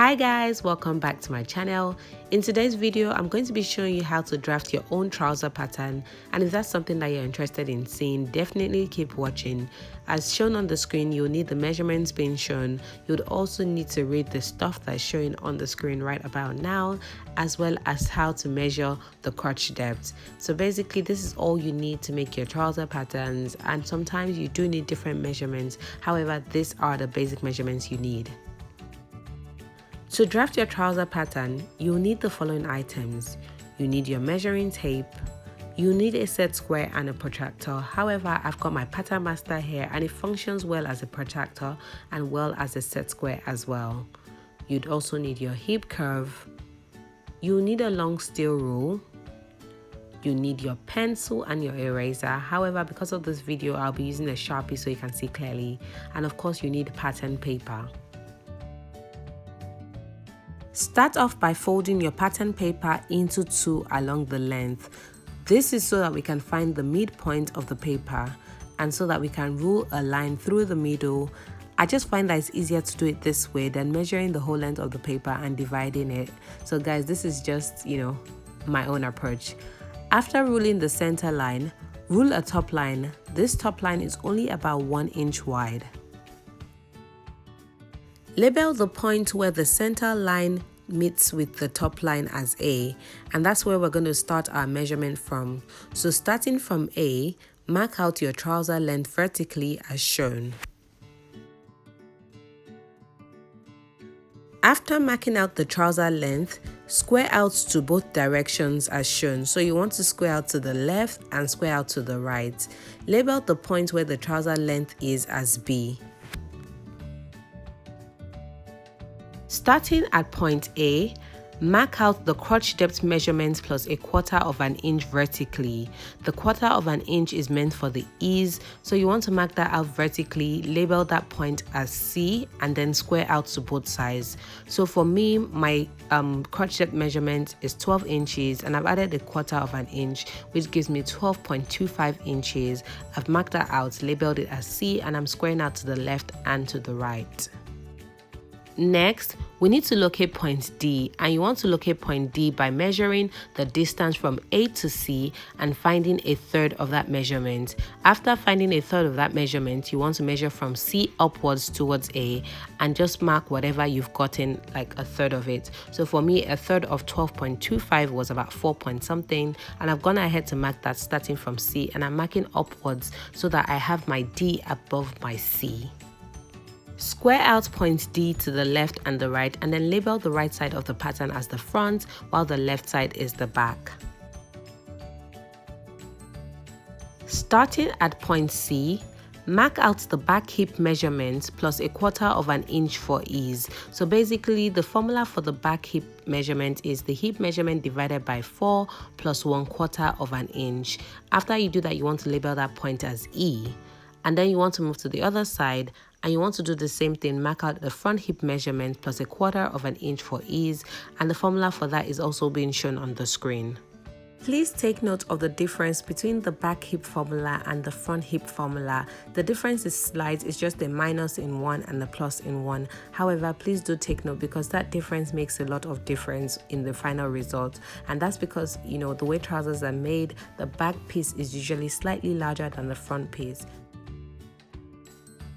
Hi guys, welcome back to my channel. In today's video, I'm going to be showing you how to draft your own trouser pattern, and if that's something that you're interested in seeing, definitely keep watching. As shown on the screen, you'll need the measurements being shown. You'd also need to read the stuff that's showing on the screen right about now, as well as how to measure the crotch depth. So basically, this is all you need to make your trouser patterns, and sometimes you do need different measurements. However, these are the basic measurements you need. To draft your trouser pattern, you'll need the following items. You need your measuring tape, you need a set square and a protractor. However, I've got my pattern master here and it functions well as a protractor and well as a set square as well. You'd also need your hip curve, you'll need a long steel rule, you need your pencil and your eraser. However, because of this video, I'll be using a Sharpie so you can see clearly, and of course you need pattern paper. Start off by folding your pattern paper into two along the length. This is so that we can find the midpoint of the paper and so that we can rule a line through the middle. I just find that it's easier to do it this way than measuring the whole length of the paper and dividing it. So guys, this is just, my own approach. After ruling the center line, rule a top line. This top line is only about 1 inch wide. Label the point where the center line meets with the top line as A, and that's where we're going to start our measurement from. So starting from A, mark out your trouser length vertically as shown. After marking out the trouser length, square out to both directions as shown. So you want to square out to the left and square out to the right. Label the point where the trouser length is as B. Starting at point A, mark out the crotch depth measurement plus 1/4 inch vertically. The 1/4 inch is meant for the ease, so you want to mark that out vertically, label that point as C, and then square out to both sides. So for me, my crotch depth measurement is 12 inches, and I've added 1/4 inch, which gives me 12.25 inches. I've marked that out, labeled it as C, and I'm squaring out to the left and to the right. Next, we need to locate point D, and you want to locate point D by measuring the distance from A to C and finding 1/3 of that measurement. After finding 1/3 of that measurement, you want to measure from C upwards towards A and just mark whatever you've gotten, like 1/3 of it. So for me, 1/3 of 12.25 was about 4 point something, and I've gone ahead to mark that starting from C, and I'm marking upwards so that I have my D above my C. Square out point D to the left and the right, and then label the right side of the pattern as the front while the left side is the back. Starting at point C, mark out the back hip measurement plus 1/4 inch for ease. So basically, the formula for the back hip measurement is the hip measurement divided by 4 plus 1/4 inch. After you do that, you want to label that point as E, and then you want to move to the other side and you want to do the same thing. Mark out the front hip measurement plus 1/4 inch for ease, and the formula for that is also being shown on the screen. Please take note of the difference between the back hip formula and the front hip formula. The difference is slight, it's just a minus in one and a plus in one. However, please do take note because that difference makes a lot of difference in the final result. And that's because, the way trousers are made, the back piece is usually slightly larger than the front piece.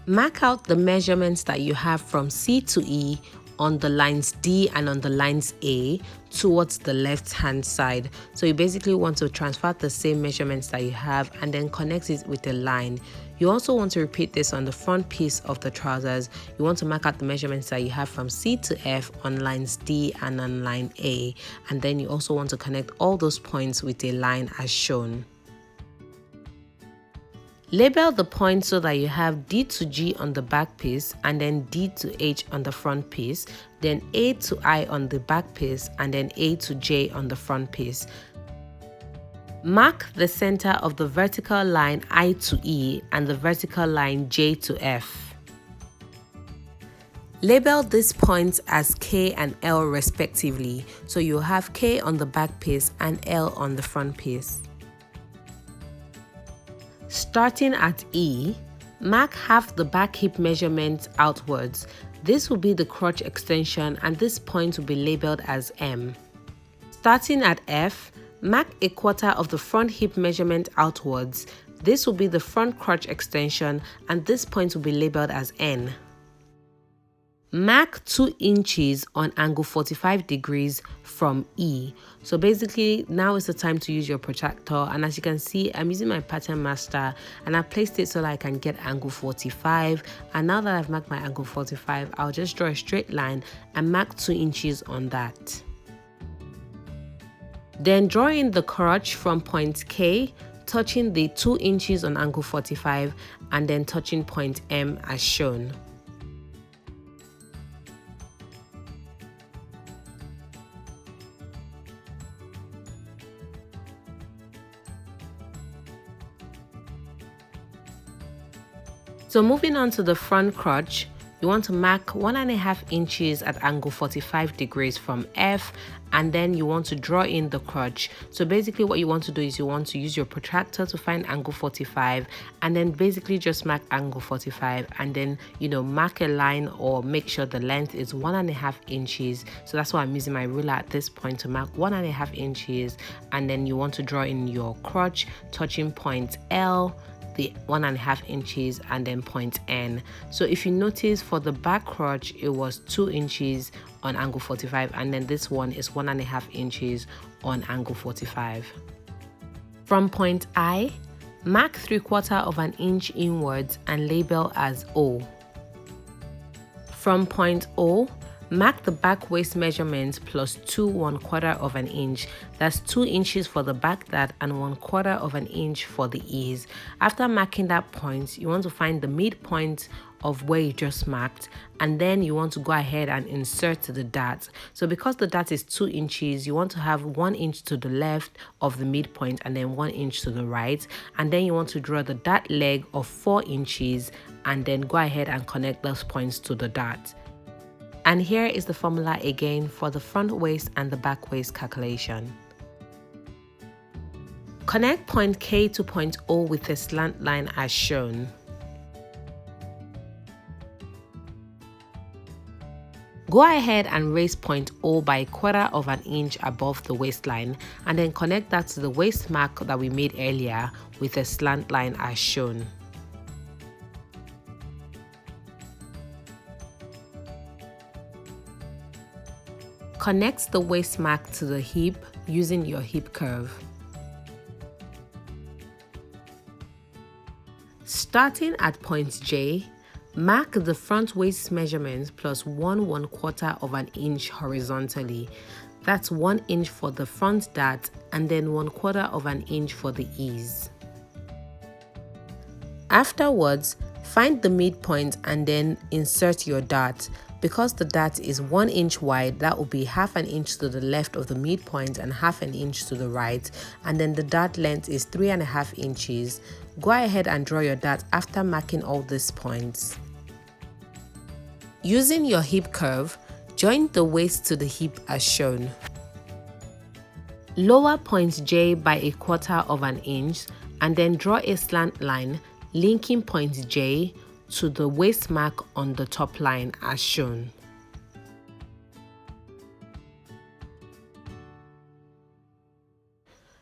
Mark out the measurements that you have from C to E on the lines D and on the lines A towards the left hand side. So you basically want to transfer the same measurements that you have and then connect it with a line. You also want to repeat this on the front piece of the trousers. You want to mark out the measurements that you have from C to F on lines D and on line A, and then you also want to connect all those points with a line as shown. Label the points so that you have D to G on the back piece and then D to H on the front piece, then A to I on the back piece, and then A to J on the front piece. Mark the center of the vertical line I to E and the vertical line J to F. Label these points as K and L respectively, so you'll have K on the back piece and L on the front piece. Starting at E, mark half the back hip measurement outwards. This will be the crotch extension and this point will be labeled as M. Starting at F, mark a quarter of the front hip measurement outwards. This will be the front crotch extension and this point will be labeled as N. Mark 2 inches on angle 45 degrees from E. So basically now is the time to use your protractor, and as you can see I'm using my pattern master and I placed it so that I can get angle 45, and now that I've marked my angle 45 I'll just draw a straight line and mark 2 inches on that. Then draw in the crotch from point K, touching the 2 inches on angle 45 and then touching point M as shown. So moving on to the front crotch, you want to mark 1.5 inches at angle 45 degrees from F, and then you want to draw in the crotch. So basically what you want to do is you want to use your protractor to find angle 45 and then basically just mark angle 45 and then mark a line or make sure the length is 1.5 inches. So that's why I'm using my ruler at this point to mark 1.5 inches, and then you want to draw in your crotch touching point L, the 1.5 inches, and then point N. So if you notice for the back crotch it was 2 inches on angle 45 and then this one is 1.5 inches on angle 45. From point I, mark 3/4 inch inwards and label as O. From point O, mark the back waist measurement plus 2 1/4 inch. That's 2 inches for the back dart and 1/4 inch for the ease. After marking that point, you want to find the midpoint of where you just marked, and then you want to go ahead and insert the dart. So because the dart is 2 inches, you want to have 1 inch to the left of the midpoint and then 1 inch to the right, and then you want to draw the dart leg of 4 inches and then go ahead and connect those points to the dart. And here is the formula again for the front waist and the back waist calculation. Connect point K to point O with a slant line as shown. Go ahead and raise point O by 1/4 inch above the waistline and then connect that to the waist mark that we made earlier with a slant line as shown. Connect the waist mark to the hip using your hip curve. Starting at point J, mark the front waist measurement plus 1 1/4 inch horizontally. That's 1 inch for the front dart and then 1/4 inch for the ease. Afterwards, find the midpoint and then insert your dart. Because the dart is 1 inch wide, that will be 1/2 inch to the left of the midpoint and 1/2 inch to the right, and then the dart length is 3.5 inches. Go ahead and draw your dart after marking all these points. Using your hip curve, join the waist to the hip as shown. Lower point J by 1/4 inch and then draw a slant line linking point J to the waist mark on the top line as shown.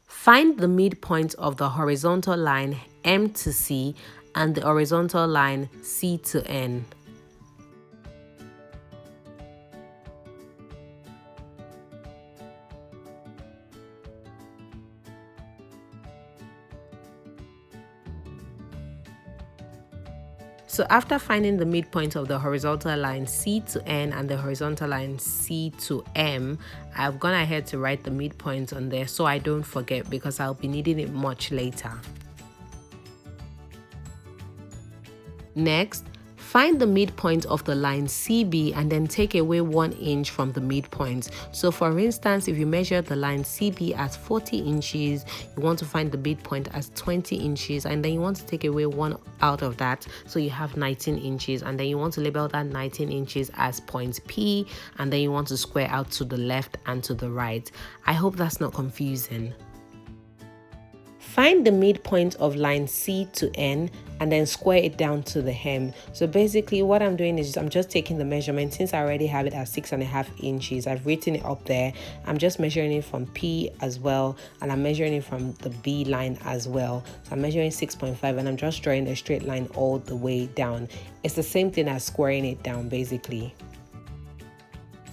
Find the midpoint of the horizontal line M to C and the horizontal line C to N. So after finding the midpoint of the horizontal line C to N and the horizontal line C to M, I've gone ahead to write the midpoint on there so I don't forget, because I'll be needing it much later. Next, find the midpoint of the line CB and then take away 1 inch from the midpoint. So for instance, if you measure the line CB as 40 inches, you want to find the midpoint as 20 inches and then you want to take away 1 out of that, so you have 19 inches, and then you want to label that 19 inches as point P, and then you want to square out to the left and to the right. I hope that's not confusing. Find the midpoint of line C to N and then square it down to the hem. So basically what I'm doing is I'm just taking the measurement. Since I already have it at 6.5 inches, I've written it up there. I'm just measuring it from P as well, and I'm measuring it from the B line as well. So I'm measuring 6.5 and I'm just drawing a straight line all the way down. It's the same thing as squaring it down basically.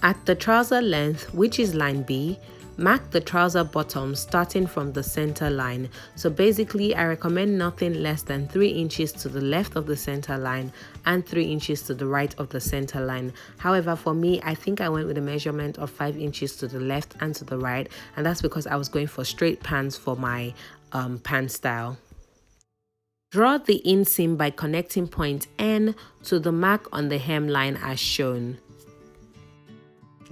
At the trouser length, which is line B, mark the trouser bottom starting from the center line. So basically I recommend nothing less than 3 inches to the left of the center line and 3 inches to the right of the center line. However, for me, I think I went with a measurement of 5 inches to the left and to the right, and that's because I was going for straight pants for my pant style. Draw the inseam by connecting point N to the mark on the hemline as shown.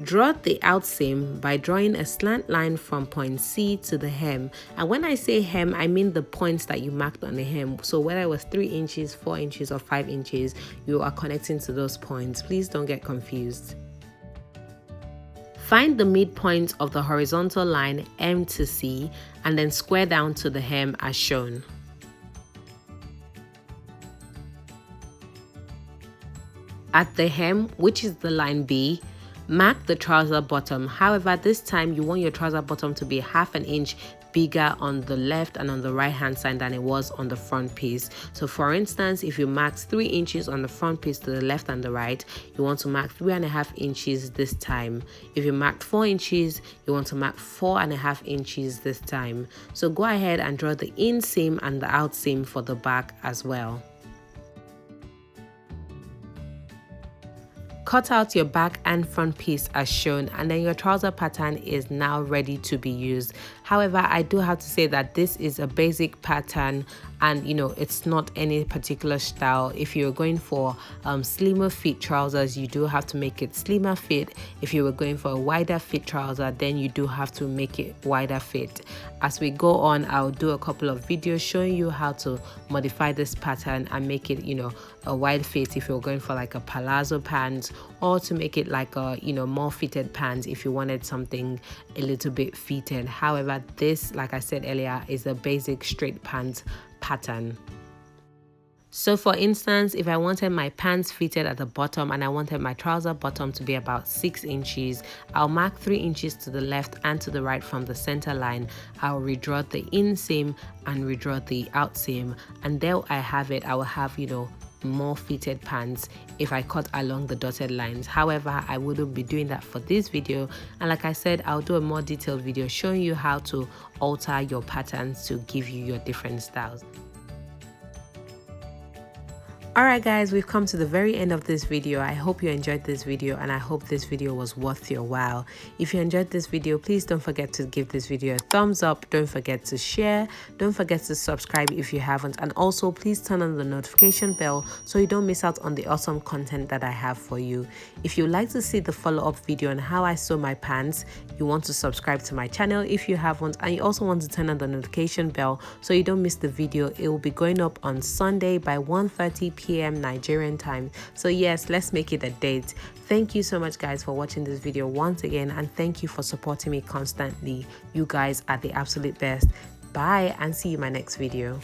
Draw the outseam by drawing a slant line from point C to the hem. And when I say hem, I mean the points that you marked on the hem. So whether it was 3 inches, 4 inches, or 5 inches, you are connecting to those points. Please don't get confused. Find the midpoint of the horizontal line M to C and then square down to the hem as shown. At the hem, which is the line B, mark the trouser bottom. However, this time you want your trouser bottom to be 1/2 inch bigger on the left and on the right hand side than it was on the front piece. So for instance, if you marked 3 inches on the front piece to the left and the right, you want to mark 3.5 inches this time. If you marked 4 inches, you want to mark 4.5 inches this time. So go ahead and draw the inseam and the outseam for the back as well. Cut out your back and front piece as shown, and then your trouser pattern is now ready to be used. However, I do have to say that this is a basic pattern, and it's not any particular style. If you're going for slimmer fit trousers, you do have to make it slimmer fit. If you were going for a wider fit trouser, then you do have to make it wider fit. As we go on, I'll do a couple of videos showing you how to modify this pattern and make it a wide fit if you're going for like a palazzo pants, or to make it like a more fitted pants if you wanted something a little bit fitted. However, this, like I said earlier, is a basic straight pants pattern. So for instance, if I wanted my pants fitted at the bottom and I wanted my trouser bottom to be about 6 inches, I'll mark 3 inches to the left and to the right from the center line. I'll redraw the inseam and redraw the outseam, and there I have it. I will have more fitted pants if I cut along the dotted lines. However, I wouldn't be doing that for this video, and like I said, I'll do a more detailed video showing you how to alter your patterns to give you your different styles. Alright guys, we've come to the very end of this video. I hope you enjoyed this video, and I hope this video was worth your while. If you enjoyed this video, please don't forget to give this video a thumbs up. Don't forget to share. Don't forget to subscribe if you haven't, and also please turn on the notification bell so you don't miss out on the awesome content that I have for you. If you'd like to see the follow-up video on how I sew my pants, you want to subscribe to my channel if you haven't, and you also want to turn on the notification bell so you don't miss the video. It will be going up on Sunday by 1:30 p.m. Nigerian time. So yes, let's make it a date. Thank you so much guys for watching this video once again, and thank you for supporting me constantly. You guys are the absolute best. Bye, and see you in my next video.